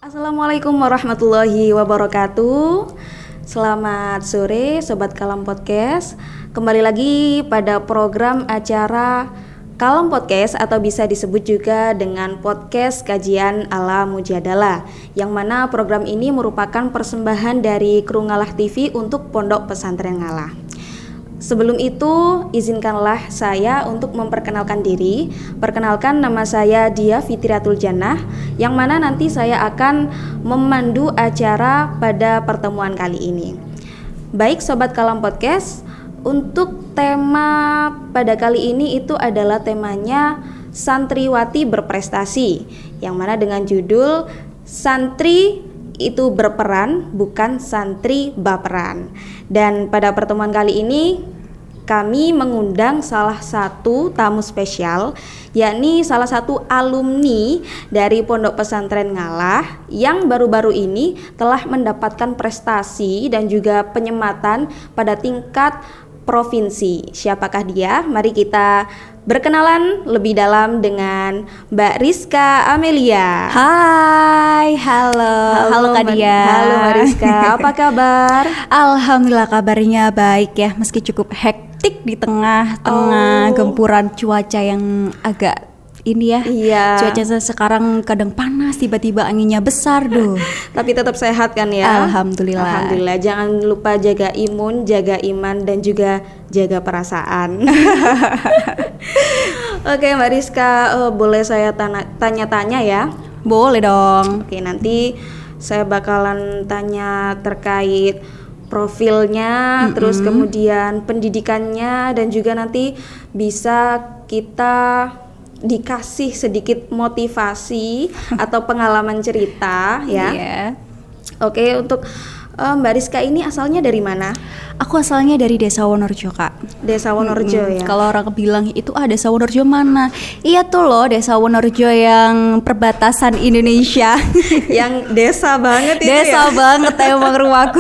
Assalamualaikum warahmatullahi wabarakatuh. Selamat sore Sobat Kalam Podcast. Kembali lagi pada program acara Kalam Podcast atau bisa disebut juga dengan podcast kajian ala Mujadalah, yang mana program ini merupakan persembahan dari Kru Ngalah TV untuk Pondok Pesantren Ngalah. Sebelum itu, izinkanlah saya untuk memperkenalkan diri. Perkenalkan, nama saya Dia Fitriatul Jannah, yang mana nanti saya akan memandu acara pada pertemuan kali ini. Baik Sobat Kalam Podcast, untuk tema pada kali ini itu adalah temanya Santriwati Berprestasi, yang mana dengan judul Santri itu berperan, bukan santri baperan. Dan pada pertemuan kali ini kami mengundang salah satu tamu spesial, yakni salah satu alumni dari Pondok Pesantren Ngalah yang baru-baru ini telah mendapatkan prestasi dan juga penyematan pada tingkat provinsi. Siapakah dia? Mari kita berkenalan lebih dalam dengan Mbak Rizka Amelia. Hai, halo Kak Dia. Halo Mbak Rizka, apa kabar? Alhamdulillah kabarnya baik ya, meski cukup hektik di tengah-tengah gempuran cuaca yang agak ini ya. Iya. Cuaca sekarang kadang panas, tiba-tiba anginnya besar duh. Tapi tetap sehat kan ya? Alhamdulillah. Alhamdulillah. Jangan lupa jaga imun, jaga iman, dan juga jaga perasaan. Oke Mbak Rizka, boleh saya tanya-tanya ya? Boleh dong. Oke, nanti saya bakalan tanya terkait profilnya, terus kemudian pendidikannya, dan juga nanti bisa kita dikasih sedikit motivasi atau pengalaman cerita ya. Yeah. Oke, untuk Mbak Rizka ini asalnya dari mana? Aku asalnya dari Desa Wonorejo, Kak. Desa Wonorejo ya. Kalau orang bilang itu Desa Wonorejo mana? Iya tuh loh, Desa Wonorejo yang perbatasan Indonesia. Yang desa banget itu Desa ya. banget emang rumahku.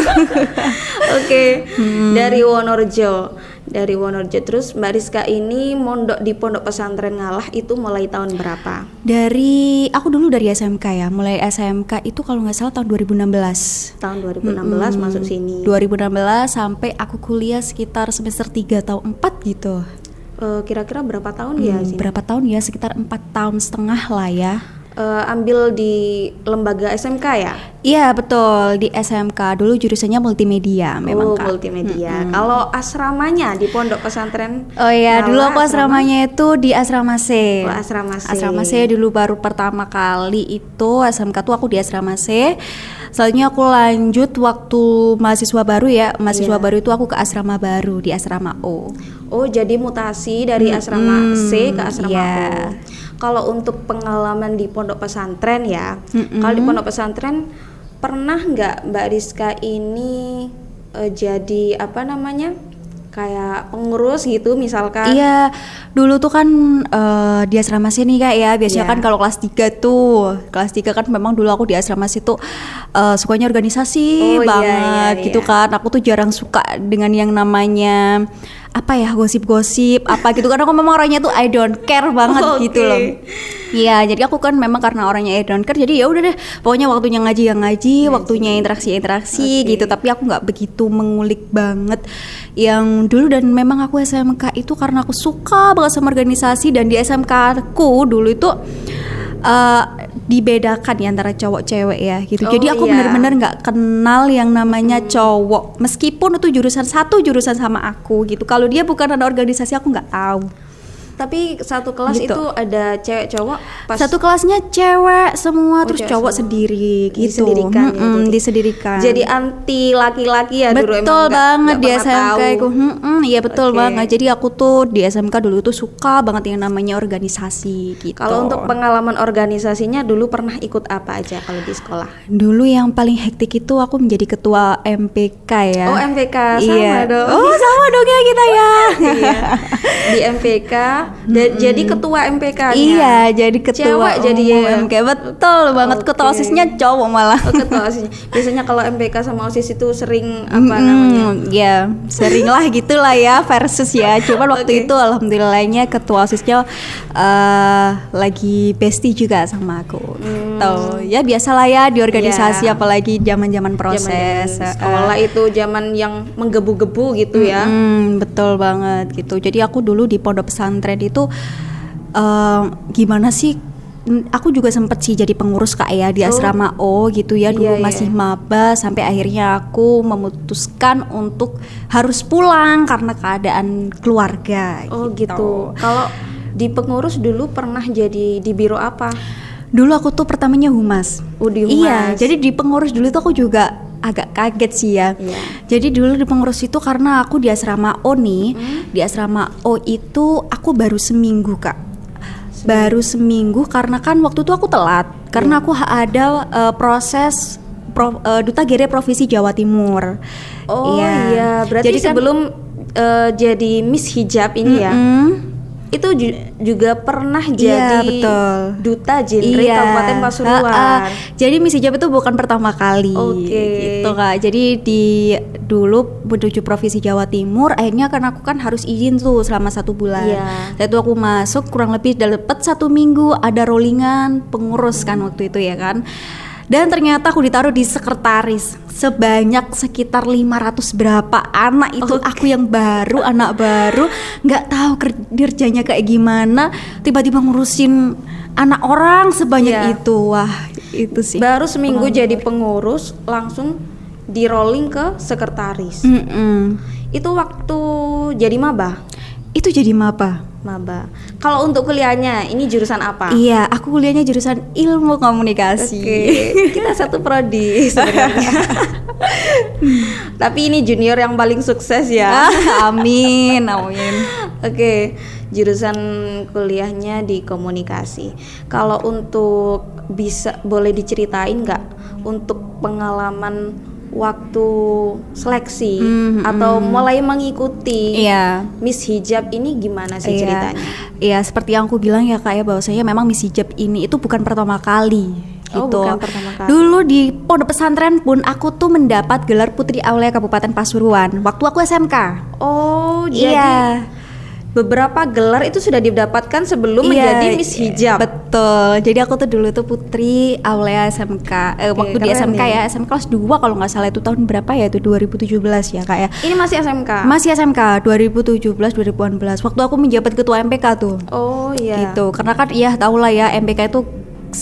Oke. Dari Wonorejo. Terus Mbak Rizka ini mondok di Pondok Pesantren Ngalah itu mulai tahun berapa? Aku dulu dari SMK ya. Mulai SMK itu kalau nggak salah tahun 2016. Tahun 2016 masuk sini. 2016 sampai aku kuliah sekitar semester 3 atau 4 gitu. Kira-kira berapa tahun ya sini? Berapa tahun ya? Sekitar 4 tahun setengah lah ya. Ambil di lembaga SMK ya? Iya betul, di SMK dulu jurusannya multimedia memang Kak. Multimedia. Kalau asramanya di Pondok Pesantren? Oh iya, dulu aku asramanya itu di Asrama C. Oh, Asrama C. Asrama C dulu baru pertama kali itu SMK tuh aku di Asrama C. Selanjutnya aku lanjut waktu mahasiswa baru ya. Mahasiswa baru itu aku ke asrama baru di Asrama O. Oh, jadi mutasi dari Asrama C ke Asrama O. Kalau untuk pengalaman di Pondok Pesantren ya, kalau di Pondok Pesantren pernah nggak Mbak Rizka ini jadi kayak pengurus gitu misalkan? Iya, dulu tuh kan di asrama sini Kak ya, biasanya kan kalau kelas 3 tuh, kelas 3 kan memang dulu aku di asrama situ sukanya organisasi banget gitu kan. Aku tuh jarang suka dengan yang namanya gosip-gosip gitu kan. Aku memang orangnya tuh I don't care banget gitu loh. Iya, jadi aku kan memang karena orangnya I don't care, jadi ya udah deh, pokoknya waktunya ngaji, waktunya interaksi gitu. Tapi aku nggak begitu mengulik banget yang dulu. Dan memang aku SMK itu karena aku suka banget sama organisasi, dan di SMK aku dulu itu dibedakan ya antara cowok cewek ya gitu. Jadi aku benar-benar nggak kenal yang namanya cowok, meskipun itu satu jurusan sama aku gitu. Kalau dia bukan ada organisasi aku nggak tahu. Tapi satu kelas gitu. Itu ada cewek cowok pas satu kelasnya cewek semua, terus cowok semua. Sendiri gitu. Disendirikan. Jadi anti laki-laki ya dulu. Betul banget di SMK aku. Iya betul banget. Jadi aku tuh di SMK dulu tuh suka banget yang namanya organisasi gitu. Kalau untuk pengalaman organisasinya dulu pernah ikut apa aja kalau di sekolah? Dulu yang paling hektik itu aku menjadi ketua MPK ya. Oh MPK, sama iya. dong. Oh sama dong ya kita ya. Iya. Di MPK Jadi ketua MPK-nya. Iya, jadi ketua Cewek jadi umum MK. Betul banget. Ketua OSIS-nya cowok malah. Oh, ketua OSIS. Biasanya kalau MPK sama OSIS itu sering apa namanya? Ya, sering lah gitulah ya versus ya. Cuman waktu itu alhamdulillahnya ketua OSIS-nya lagi bestie juga sama aku. Tuh, ya biasalah ya di organisasi apalagi zaman-zaman proses. Sekolah itu zaman yang menggebu-gebu gitu ya. Betul banget gitu. Jadi aku dulu di pondok pesantren itu gimana sih? Aku juga sempet sih jadi pengurus Kak ya di asrama O gitu ya. Dulu masih maba sampai akhirnya aku memutuskan untuk harus pulang karena keadaan keluarga. Oh gitu. Kalau di pengurus dulu pernah jadi di biro apa? Dulu aku tuh pertamanya humas. Di humas. Iya, jadi di pengurus dulu tuh aku juga agak kaget sih ya. Jadi dulu di pengurus itu karena aku di asrama O nih, di asrama O itu aku baru seminggu Kak. Baru seminggu karena kan waktu itu aku telat karena aku ada proses Duta Gere Provinsi Jawa Timur. Oh iya, berarti jadi sebelum jadi Miss Hijab ini ya. Itu juga pernah jadi duta genre Kabupaten Pasuruan. Jadi Miss Hijab itu bukan pertama kali. Gitu Kak. Jadi dulu menuju Provinsi Jawa Timur, akhirnya karena aku kan harus izin tuh selama 1 bulan. Setelah itu aku masuk kurang lebih dapat 1 minggu ada rollingan pengurus kan waktu itu ya kan. Dan ternyata aku ditaruh di sekretaris sebanyak sekitar 500 berapa anak itu. Aku yang baru, anak baru, nggak tahu kerjanya kayak gimana, tiba-tiba ngurusin anak orang sebanyak itu. Wah, itu sih. Baru seminggu jadi pengurus langsung di rolling ke sekretaris. Itu waktu jadi maba? Itu jadi maba. Kalau untuk kuliahnya ini jurusan apa? Iya, aku kuliahnya jurusan Ilmu Komunikasi. Kita satu prodi sebenarnya. Tapi ini junior yang paling sukses ya. Amin. Jurusan kuliahnya di komunikasi. Kalau untuk boleh diceritain nggak untuk pengalaman waktu seleksi atau mulai mengikuti Miss Hijab ini gimana sih ceritanya? Iya, seperti yang aku bilang ya Kak ya, bahwasanya memang Miss Hijab ini itu bukan pertama kali. Gitu. Bukan pertama kali. Dulu di pondok pesantren pun aku tuh mendapat gelar Putri Aulia Kabupaten Pasuruan waktu aku SMK. Jadi beberapa gelar itu sudah didapatkan sebelum menjadi Miss Hijab. Betul. Jadi aku tuh dulu tuh Putri Aulia SMK. Waktu di SMK ya, SMK kelas 2 kalau nggak salah, itu tahun berapa ya? Itu 2017 ya Kak ya. Ini masih SMK? Masih SMK 2017-2018. Waktu aku menjabat ketua MPK tuh. Gitu. Karena kan ya tau lah ya, MPK itu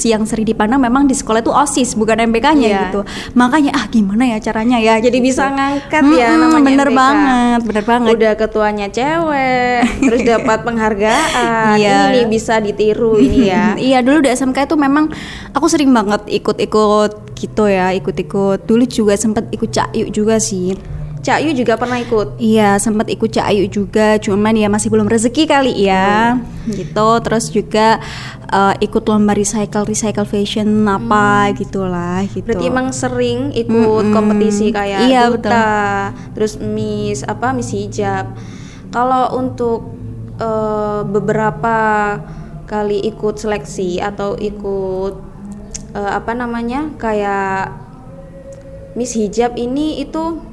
yang sering dipandang memang di sekolah itu OSIS bukan MPK-nya gitu. Makanya gimana ya caranya ya jadi gitu. Bisa ngangkat ya namanya bener MPK. Bener banget. Udah ketuanya cewek, terus dapat penghargaan. Ini bisa ditiru ini ya. Iya, dulu di SMK itu memang aku sering banget ikut-ikut gitu ya, ikut-ikut. Dulu juga sempat ikut Cakyu juga sih. Cakyu juga pernah ikut? Iya, sempat ikut Cakyu juga, cuman ya masih belum rezeki kali ya. Gitu. Terus juga ikut lomba recycle fashion apa gitulah gitu. Berarti emang sering ikut kompetisi kayak duta, terus Miss Hijab. Kalau untuk beberapa kali ikut seleksi atau ikut kayak Miss Hijab ini itu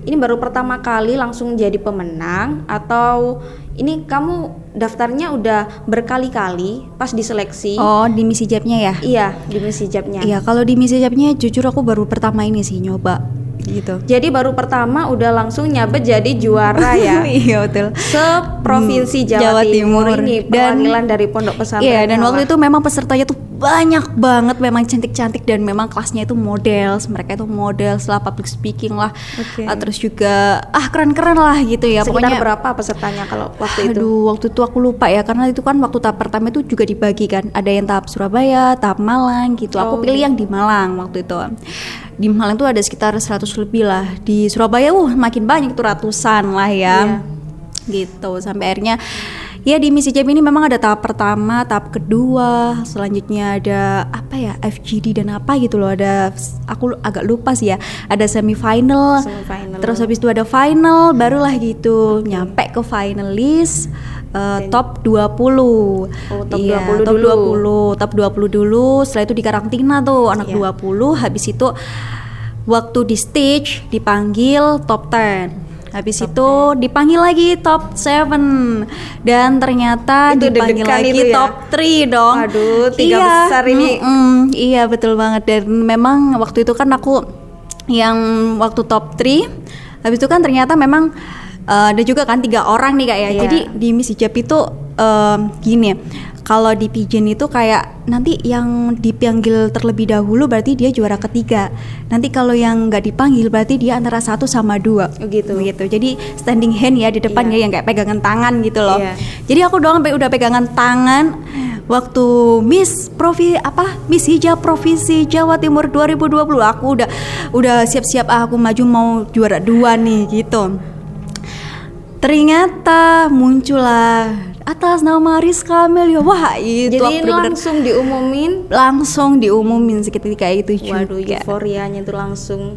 ini baru pertama kali langsung jadi pemenang atau ini kamu daftarnya udah berkali-kali pas diseleksi? Di Miss Hijabnya ya? Iya, di Miss Hijabnya. Iya, kalau di Miss Hijabnya jujur aku baru pertama ini sih nyoba gitu. Jadi baru pertama udah langsung nyabet jadi juara ya? Iya betul. Se-provinsi Jawa Timur ini perwakilan dari pondok pesantren. Iya, dan waktu itu memang pesertanya tuh banyak banget, memang cantik-cantik dan memang kelasnya itu mereka itu model lah, public speaking lah, terus juga keren-keren lah gitu ya. Sekitar berapa pesertanya kalau waktu itu? Waktu itu aku lupa ya, karena itu kan waktu tahap pertama itu juga dibagi kan, ada yang tahap Surabaya, tahap Malang gitu. Aku pilih yang di Malang waktu itu. Di Malang tuh ada sekitar 100 lebih lah. Di Surabaya makin banyak tuh, ratusan lah ya. Gitu sampai akhirnya ya di Miss Hijab ini memang ada tahap pertama, tahap kedua, selanjutnya ada FGD dan apa gitu loh, ada aku agak lupa sih ya, ada semifinal Terus habis itu ada final, barulah gitu nyampe ke finalis. Top 20. Top iya, 20 top dulu. 20, top 20 dulu. Setelah itu dikarantina tuh anak 20. Habis itu waktu di stage dipanggil top 10. Habis itu dipanggil lagi top 7. Dan ternyata itu dipanggil lagi itu ya? top 3 dong. Waduh, 3 besar ini. Iya, betul banget. Dan memang waktu itu kan aku yang waktu top 3. Habis itu kan ternyata memang ada juga kan 3 orang nih Kak ya. Iya. Jadi di Miss Hijab itu gini, kalau di pigeon itu kayak nanti yang dipanggil terlebih dahulu berarti dia juara ketiga. Nanti kalau yang nggak dipanggil berarti dia antara 1 sama 2. Gitu. Jadi standing hand ya di depan ya, yang kayak pegangan tangan gitu loh. Iya. Jadi aku doang udah pegangan tangan waktu Miss Hijab Provinsi Jawa Timur 2020. Aku udah siap-siap aku maju mau juara 2 nih gitu. Ternyata muncullah atas nama Rizka Amelia. Wah, itu Jadi ini langsung diumumin seketika itu juga. Waduh, euforianya itu langsung.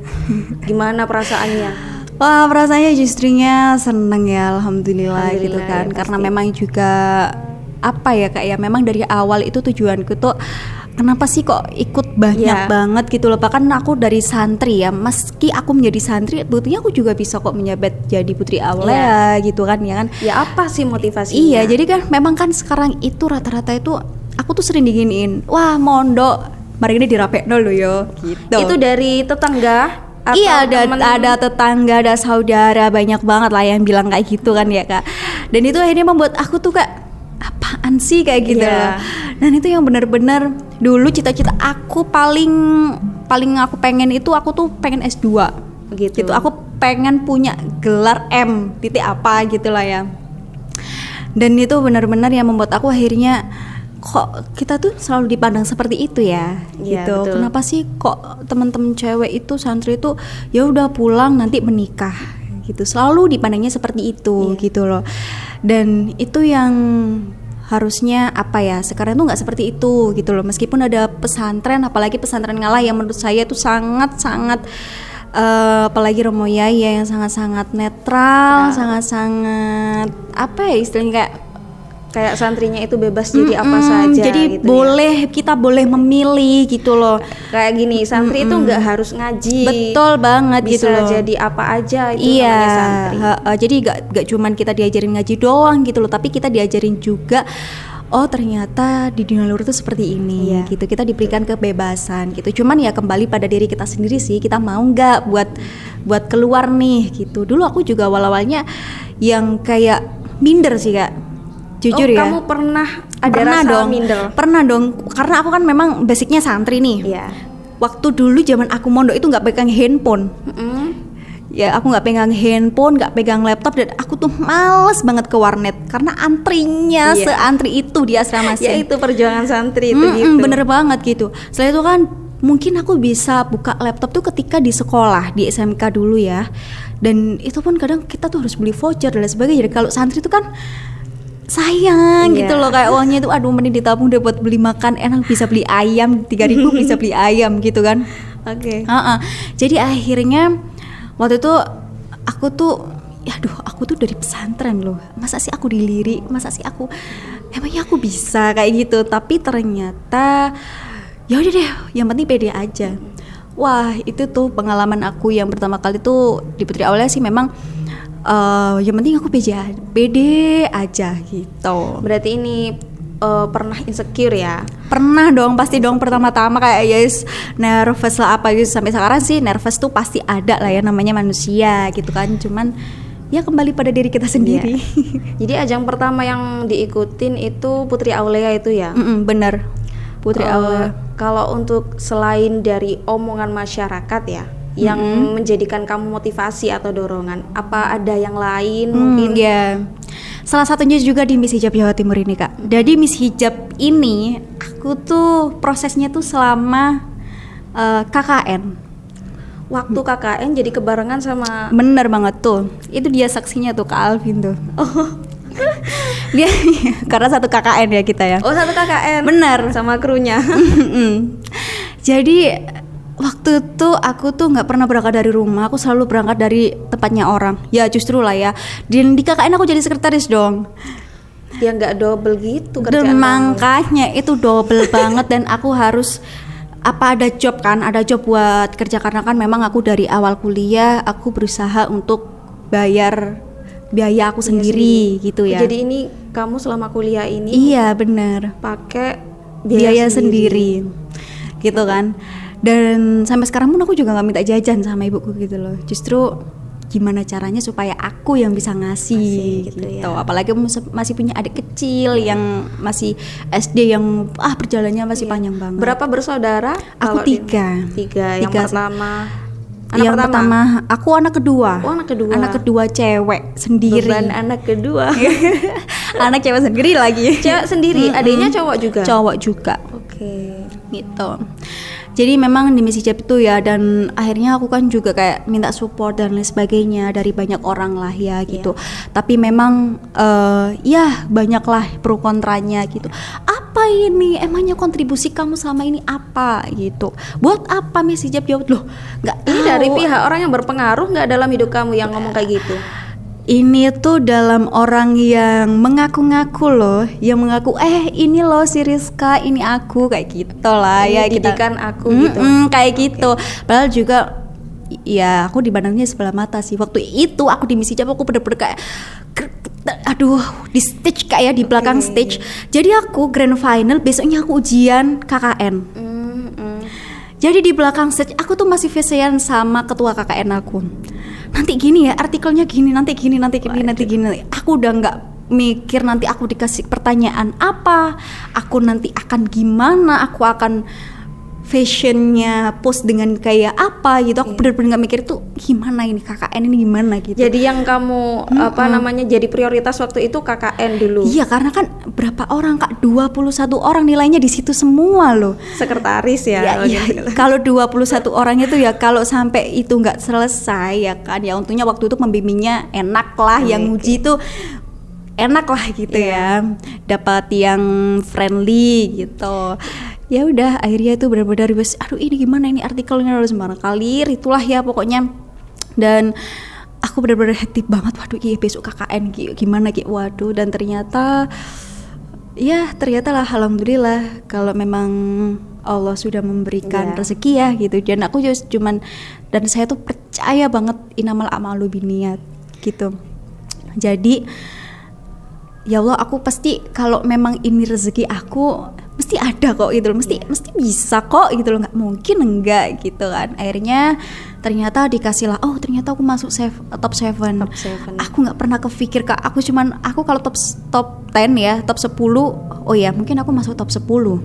Gimana perasaannya? Wah, perasaannya justrunya seneng ya, alhamdulillah gitu kan. Ya, karena memang juga apa ya Kak ya, memang dari awal itu tujuanku tuh kenapa sih kok ikut banyak banget gitu loh. Bahkan aku dari santri ya, meski aku menjadi santri, buktinya aku juga bisa kok menjabat jadi Putri Aulia gitu kan ya kan. Ya apa sih motivasinya? Iya, jadi kan memang kan sekarang itu rata-rata itu aku tuh sering diginiin, wah mondok, mari ini dirapekno lo yo gitu. Itu dari tetangga? Atau iya, ada tetangga, ada saudara, banyak banget lah yang bilang kayak gitu kan ya Kak. Dan itu akhirnya membuat aku tuh Kak, apaan sih kayak gitu loh. Dan itu yang benar-benar dulu cita-cita aku paling aku pengen itu, aku tuh pengen S2 gitu. Aku pengen punya gelar M titik apa gitu lah ya. Dan itu benar-benar yang membuat aku akhirnya kok kita tuh selalu dipandang seperti itu ya gitu. Betul. Kenapa sih kok teman-teman cewek itu santri itu ya udah pulang nanti menikah gitu, selalu dipandangnya seperti itu gitu loh. Dan itu yang harusnya apa ya, sekarang tuh nggak seperti itu gitu loh. Meskipun ada pesantren, apalagi pesantren Ngalah yang menurut saya tuh sangat-sangat apalagi Romo Yaya yang sangat-sangat netral, sangat-sangat apa ya istilahnya, kayak santrinya itu bebas jadi apa saja. Jadi gitu boleh kita boleh memilih gitu loh. Kayak gini, santri itu nggak harus ngaji. Betul banget bisa gitu loh. Bisa jadi apa aja itu namanya santri. Jadi nggak cuman kita diajarin ngaji doang gitu loh, tapi kita diajarin juga oh ternyata di dunia luar itu seperti ini gitu. Kita diberikan kebebasan gitu. Cuman ya kembali pada diri kita sendiri sih, kita mau nggak buat keluar nih gitu. Dulu aku juga awal-awalnya yang kayak minder sih Kak. Jujur ya. Kamu pernah rasa minder? Pernah dong. Karena aku kan memang basicnya santri nih. Iya. Waktu dulu zaman aku mondok itu nggak pegang handphone. Ya aku nggak pegang handphone, nggak pegang laptop, dan aku tuh males banget ke warnet karena antrinya seantri itu di asrama ya itu perjuangan santri itu gitu. Bener banget gitu. Setelah itu kan mungkin aku bisa buka laptop tuh ketika di sekolah, di SMK dulu ya. Dan itu pun kadang kita tuh harus beli voucher dan sebagainya. Jadi kalau santri itu kan sayang gitu loh, kayak uangnya itu aduh mending ditabung deh buat beli makan enak, bisa beli ayam 3.000 bisa beli ayam gitu kan. Jadi akhirnya waktu itu aku tuh aku tuh dari pesantren loh, masa sih aku dilirik, masa sih aku emangnya aku bisa kayak gitu. Tapi ternyata ya udah deh, yang penting pede aja. Wah, itu tuh pengalaman aku yang pertama kali tuh di Putri Aulia sih. Memang yang penting aku pede aja gitu. Berarti ini pernah insecure ya? Pernah dong, pasti dong. Pertama-tama kayak nervous lah apa gitu. Sampai sekarang sih nervous tuh pasti ada lah ya, namanya manusia gitu kan. Cuman ya kembali pada diri kita sendiri. Jadi ajang pertama yang diikutin itu Putri Aulia itu ya? Bener, Putri Aulia. Kalau untuk selain dari omongan masyarakat ya, yang menjadikan kamu motivasi atau dorongan, apa ada yang lain mungkin? Ya, salah satunya juga di Miss Hijab Jawa Timur ini Kak. Jadi Miss Hijab ini aku tuh prosesnya tuh selama KKN. Waktu KKN jadi kebarengan sama. Bener banget tuh, itu dia saksinya tuh Kak Alvin tuh. Dia karena satu KKN ya kita ya. Oh, satu KKN. Bener, sama krunya. Jadi Waktu itu aku tuh nggak pernah berangkat dari rumah, aku selalu berangkat dari tempatnya orang. Ya justru lah ya. Di KKN aku jadi sekretaris dong. Ya nggak double gitu Dan kerjaan makanya itu double banget dan aku harus ada job buat kerja karena kan memang aku dari awal kuliah aku berusaha untuk bayar biaya aku sendiri gitu ya. Jadi ini kamu selama kuliah ini iya benar pakai biaya sendiri gitu kan. Dan sampai sekarang pun aku juga nggak minta jajan sama ibuku gitu loh. Justru gimana caranya supaya aku yang bisa ngasih gitu. Ya. Apalagi masih punya adik kecil yang masih SD yang perjalanannya masih panjang banget. Berapa bersaudara? Aku tiga. Yang pertama. Pertama aku anak kedua. Oh, anak kedua. Anak kedua cewek sendiri. Beban anak kedua. Anak cewek sendiri lagi. Cewek sendiri. Adiknya cowok juga. Cowok juga. Oke. Gitu. Jadi memang di Miss Hijab itu ya, dan akhirnya aku kan juga kayak minta support dan lain sebagainya dari banyak orang lah ya gitu. Tapi memang ya banyak lah pro kontranya gitu. Apa ini? Emangnya kontribusi kamu selama ini apa gitu? Buat apa Miss Hijab? Jawab loh, nggak tahu. Ini dari pihak orang yang berpengaruh nggak dalam hidup kamu yang ngomong kayak gitu? Ini tuh dalam orang yang mengaku-ngaku loh, yang mengaku ini loh si Rizka, ini aku kayak gitu lah ya, didikan aku gitu. Kayak gitu. Padahal juga ya aku dipandangnya sebelah mata sih. Waktu itu aku di Miss Hijab aku bener-bener kayak di stage kayak di belakang stage. Jadi aku grand final, besoknya aku ujian KKN. Jadi di belakang stage aku tuh masih facean sama ketua KKN aku. Nanti gini ya, artikelnya gini, nanti gini. Aku udah nggak mikir nanti aku dikasih pertanyaan apa, aku nanti akan gimana, aku akan fashionnya post dengan kayak apa gitu. Aku bener-bener nggak mikir tuh gimana ini KKN ini gimana gitu. Jadi yang kamu jadi prioritas waktu itu KKN dulu. Iya, karena kan berapa orang Kak, 21 orang nilainya di situ semua loh. Sekretaris ya. Kalau 21 orang itu ya kalau sampai itu nggak selesai ya kan, ya untungnya waktu itu pembimbingnya enak lah, yang uji itu enak lah gitu ya, dapat yang friendly gitu. Ya udah akhirnya itu benar-benar aduh ini gimana ini artikelnya harus sembarang kali itulah ya pokoknya. Dan aku benar-benar hektik banget, waduh iya besok KKN gimana gitu, waduh. Dan ternyata lah alhamdulillah kalau memang Allah sudah memberikan rezeki ya gitu. Dan aku dan saya tuh percaya banget inamal a'malu binniyat gitu. Jadi ya Allah, aku pasti kalau memang ini rezeki aku mesti ada kok gitu loh, mesti bisa kok gitu loh, nggak mungkin enggak gitu kan. Akhirnya ternyata dikasih lah, ternyata aku masuk top 7. Aku nggak pernah kepikir Kak, aku kalau top 10 ya, top 10 mungkin aku masuk top 10.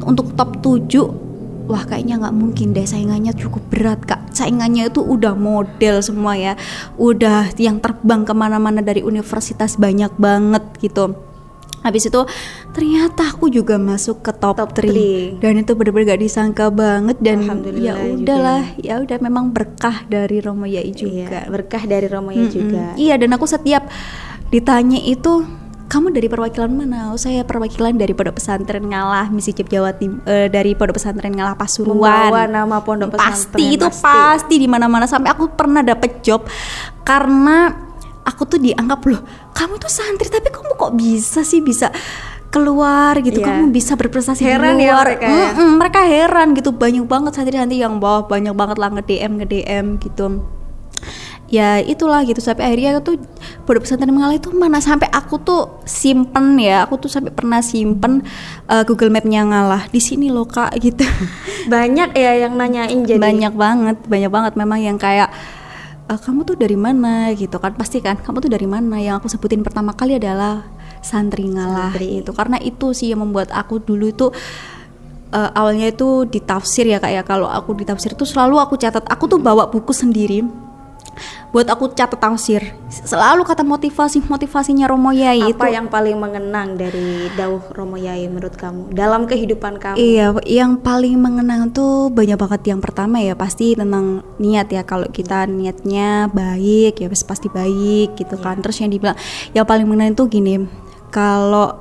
Untuk top 7 wah kayaknya nggak mungkin deh, saingannya cukup berat Kak. Saingannya itu udah model semua ya, udah yang terbang kemana-mana dari universitas banyak banget gitu. Habis itu ternyata aku juga masuk ke top 3 dan itu benar-benar gak disangka banget. Dan ya udahlah, ya udah memang berkah dari Romo Yai juga. Berkah dari Romo Yai juga. Iya, dan aku setiap ditanya itu, kamu dari perwakilan mana? Saya perwakilan dari Pondok Pesantren Ngalah Miss Hijab Jawa Timur, dari Pondok Pesantren Ngalah Pasuruan. Membawa nama Pondok Pesantren pasti di mana-mana. Sampai aku pernah dapet job karena aku tuh dianggap loh, kamu tuh santri tapi kamu kok bisa keluar gitu, kamu bisa berprestasi heran di luar. Ya, mereka heran gitu, banyak banget santri-santri yang banyak banget lah nge-DM gitu. Ya itulah gitu, sampai akhirnya tuh Pondok Pesantren Ngalah itu mana, sampai aku tuh sampai pernah simpen Google Map-nya Ngalah, di sini loh Kak gitu. Banyak ya yang nanyain, jadi banyak banget memang yang kayak kamu tuh dari mana gitu kan, pasti kan kamu tuh dari mana. Yang aku sebutin pertama kali adalah santri Ngalah itu, karena itu sih yang membuat aku dulu itu awalnya itu ditafsir ya Kak ya. Kalau aku ditafsir tuh selalu aku catat, aku tuh bawa buku sendiri buat aku catat tafsir, selalu kata motivasinya Romo Yai. Apa yang paling mengenang dari dawuh Romo Yai menurut kamu dalam kehidupan kamu? Iya, yang paling mengenang tuh banyak banget. Yang pertama ya pasti tentang niat ya, kalau kita niatnya baik ya pasti baik gitu kan. Terus yang dibilang yang paling mengenang tuh gini, kalau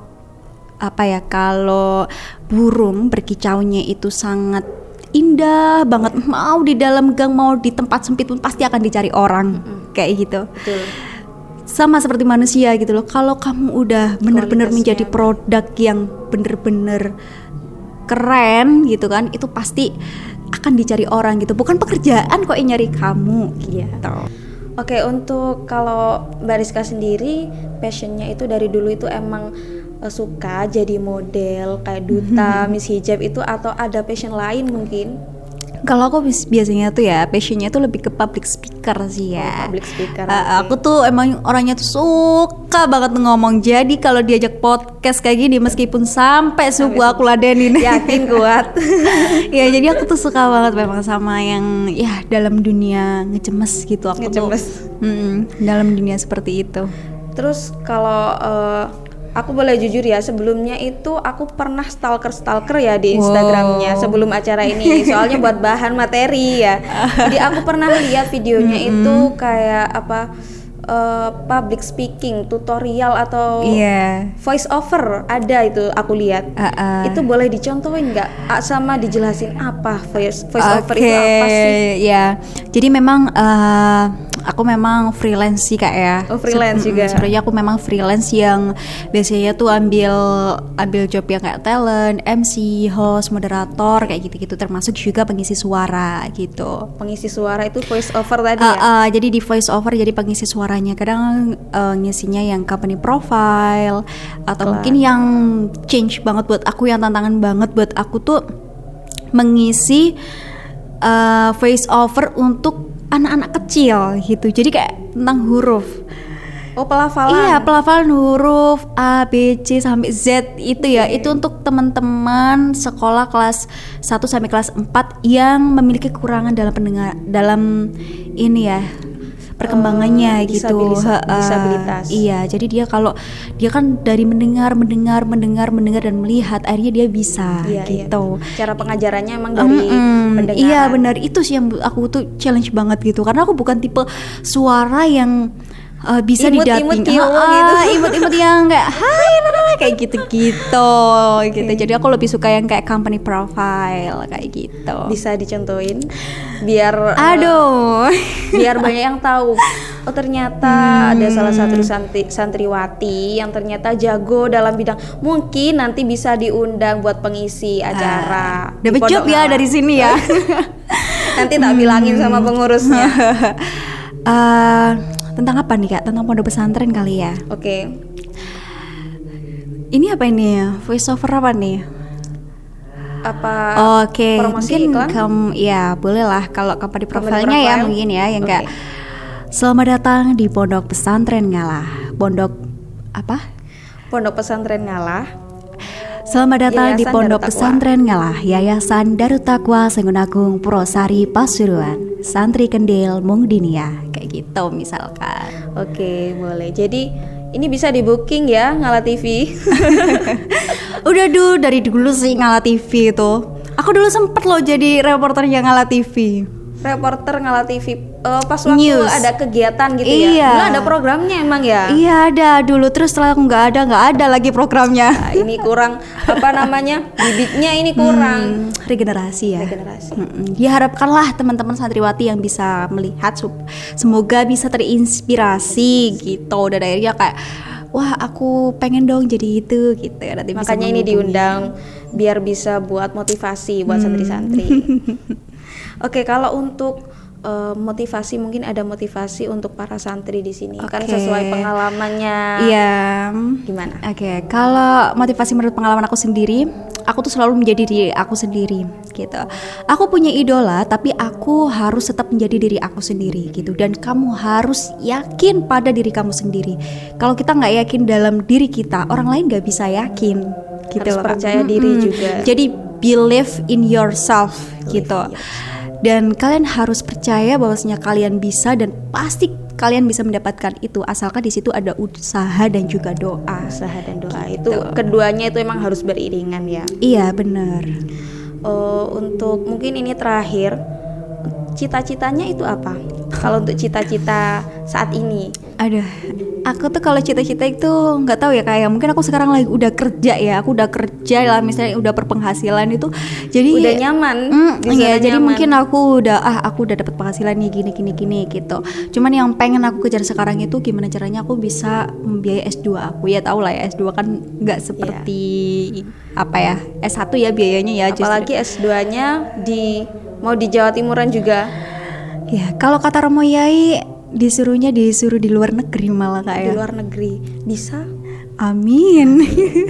burung berkicaunya itu sangat indah banget, mau di dalam gang mau di tempat sempit pun pasti akan dicari orang, kayak gitu. Betul. Sama seperti manusia gitu loh, kalau kamu udah bener-bener menjadi produk yang bener-bener keren gitu kan, itu pasti akan dicari orang gitu, bukan pekerjaan kok yang nyari kamu gitu. Oke, untuk kalau Mbak Rizka sendiri passionnya itu dari dulu itu emang suka jadi model kayak duta, Miss Hijab itu, atau ada passion lain mungkin? Kalau aku biasanya tuh ya passionnya tuh lebih ke public speaker sih ya. Public speaker. Aku tuh emang orangnya tuh suka banget ngomong. Jadi kalau diajak podcast kayak gini, meskipun sampai subuh aku ladenin. Yakin kuat. Ya jadi aku tuh suka banget memang sama yang ya dalam dunia ngecemes gitu. Aku ngecemes. Dalam dunia seperti itu. Terus kalau aku boleh jujur ya, sebelumnya itu aku pernah stalker ya di Instagramnya sebelum acara ini, soalnya buat bahan materi ya. Jadi aku pernah lihat videonya itu kayak apa, public speaking tutorial atau voice over, ada itu aku lihat. Itu boleh dicontohin nggak, sama dijelasin apa voice over itu apa sih? Ya, jadi memang aku memang freelance sih Kak ya. Oh, freelance juga. Sebenarnya aku memang freelance yang biasanya tuh ambil job yang kayak talent, MC, host, moderator kayak gitu-gitu, termasuk juga pengisi suara gitu. Pengisi suara itu voice over tadi ya? Jadi di voice over jadi pengisi suaranya. Kadang ngisinya yang company profile atau mungkin yang change banget buat aku, yang tantangan banget buat aku tuh mengisi voice over untuk anak-anak kecil gitu. Jadi kayak tentang huruf. Oh, pelafalan. Iya, pelafalan huruf A, B, C sampai Z itu ya. Itu untuk teman-teman sekolah kelas 1 sampai kelas 4 yang memiliki kekurangan dalam pendengar, dalam ini ya, perkembangannya gitu. Disabilitas. Iya, jadi dia kalau dia kan dari mendengar dan melihat, akhirnya dia bisa gitu. Iya. Cara pengajarannya emang dari pendengaran. Iya benar, itu sih yang aku tuh challenge banget gitu, karena aku bukan tipe suara yang bisa didating, imut-imut yang kayak hai kayak gitu. Jadi aku lebih suka yang kayak company profile kayak gitu. Bisa dicontohin biar biar banyak yang tahu. Oh, ternyata ada salah satu santriwati yang ternyata jago dalam bidang, mungkin nanti bisa diundang buat pengisi acara. Dapat job ya dari sini ya. Nanti tak bilangin sama pengurusnya. Tentang apa nih Kak? Tentang pondok pesantren kali ya? Oke. Ini apa ini ya? Voice over apa nih? Apa promosi iklan? Ya boleh lah kalau company profile-nya ya mungkin ya yang kayak selamat datang di Pondok Pesantren Ngalah. Pondok Pesantren Ngalah. Selamat datang di Pondok Pesantren Ngalah, Yayasan Darut Taqwa Sengunagung Purwosari Pasuruan, Santri Kendil Mung Dinia, kayak gitu misalkan. Oke, boleh. Jadi ini bisa di booking ya Ngalah TV. Udah dari dulu sih Ngalah TV itu. Aku dulu sempet loh jadi reporternya Ngalah TV. Reporter Ngalah TV pas waktu News. Ada kegiatan gitu ya. Dulu ada programnya emang ya? Iya ada dulu, terus setelah aku nggak ada lagi programnya. Nah, ini kurang bibitnya ini kurang. Regenerasi ya. Diharapkanlah teman-teman santriwati yang bisa melihat, semoga bisa terinspirasi gitu, dan akhirnya kayak wah aku pengen dong jadi itu gitu ya. Nanti makanya ini diundang biar bisa buat motivasi buat santri-santri. Oke, kalau untuk motivasi, mungkin ada motivasi untuk para santri di sini kan sesuai pengalamannya. Iya. Gimana? Oke, kalau motivasi menurut pengalaman aku sendiri, aku tuh selalu menjadi diri aku sendiri gitu. Aku punya idola, tapi aku harus tetap menjadi diri aku sendiri gitu. Dan kamu harus yakin pada diri kamu sendiri. Kalau kita nggak yakin dalam diri kita, orang lain nggak bisa yakin. Gitu. Harus percaya diri juga. Jadi believe in yourself gitu. Dan kalian harus percaya bahwasanya kalian bisa, dan pasti kalian bisa mendapatkan itu asalkan di situ ada usaha dan juga doa. Usaha dan doa gitu. Itu keduanya itu emang harus beriringan ya. Iya benar. Untuk mungkin ini terakhir, cita-citanya itu apa? kalau untuk cita-cita saat ini? Aduh, aku tuh kalau cita-cita itu nggak tahu ya, kayak mungkin aku sekarang lagi udah kerja ya, aku udah kerja lah, misalnya udah berpenghasilan itu, jadi udah nyaman. Iya, jadi mungkin aku udah dapat penghasilan nih gini gitu. Cuman yang pengen aku kejar sekarang itu gimana caranya aku bisa membiayai S2 aku. Ya tau lah ya, S2 kan nggak seperti apa ya, S1 ya biayanya ya. Apalagi S2-nya mau di Jawa Timuran juga. Ya, kalau kata Romo Yai disuruh di luar negeri malah Kak ya. Di luar negeri bisa? Amin.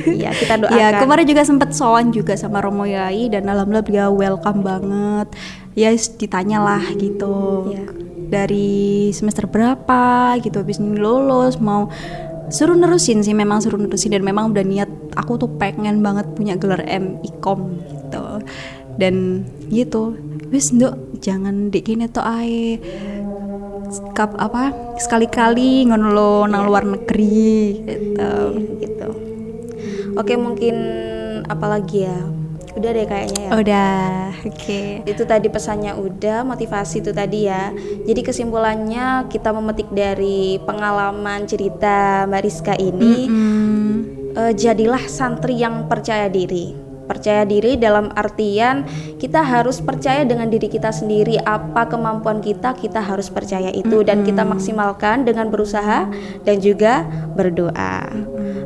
Iya, kita doakan. Ya, kemarin juga sempat sowan juga sama Romo Yai dan alhamdulillah dia welcome banget. Ya, ditanya lah gitu. Iya. Dari semester berapa gitu, habis ini lulus mau suruh nerusin dan memang udah niat aku tuh pengen banget punya gelar M.Ikom gitu. Dan gitu. Wis nduk, jangan dikene tok ae. Sekali-kali ngono lo nang luar negeri gitu. Oke, mungkin apalagi ya? Udah deh kayaknya ya. Udah, oke. Itu tadi pesannya udah, motivasi itu tadi ya. Jadi kesimpulannya kita memetik dari pengalaman cerita Mbak Rizka ini, jadilah santri yang percaya diri. Percaya diri dalam artian kita harus percaya dengan diri kita sendiri, apa kemampuan kita harus percaya itu, dan kita maksimalkan dengan berusaha dan juga berdoa.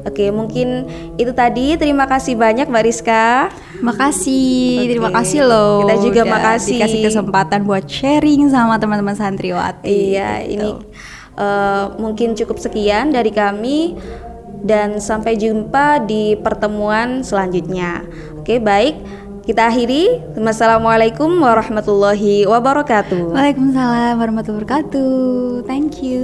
Oke, mungkin itu tadi. Terima kasih banyak Mbak Rizka. Makasih, terima kasih loh. Kita juga udah makasih dikasih kesempatan buat sharing sama teman-teman santriwati. Iya, ini mungkin cukup sekian dari kami. Dan sampai jumpa di pertemuan selanjutnya. Oke, baik. Kita akhiri. Wassalamualaikum warahmatullahi wabarakatuh. Waalaikumsalam warahmatullahi wabarakatuh. Thank you.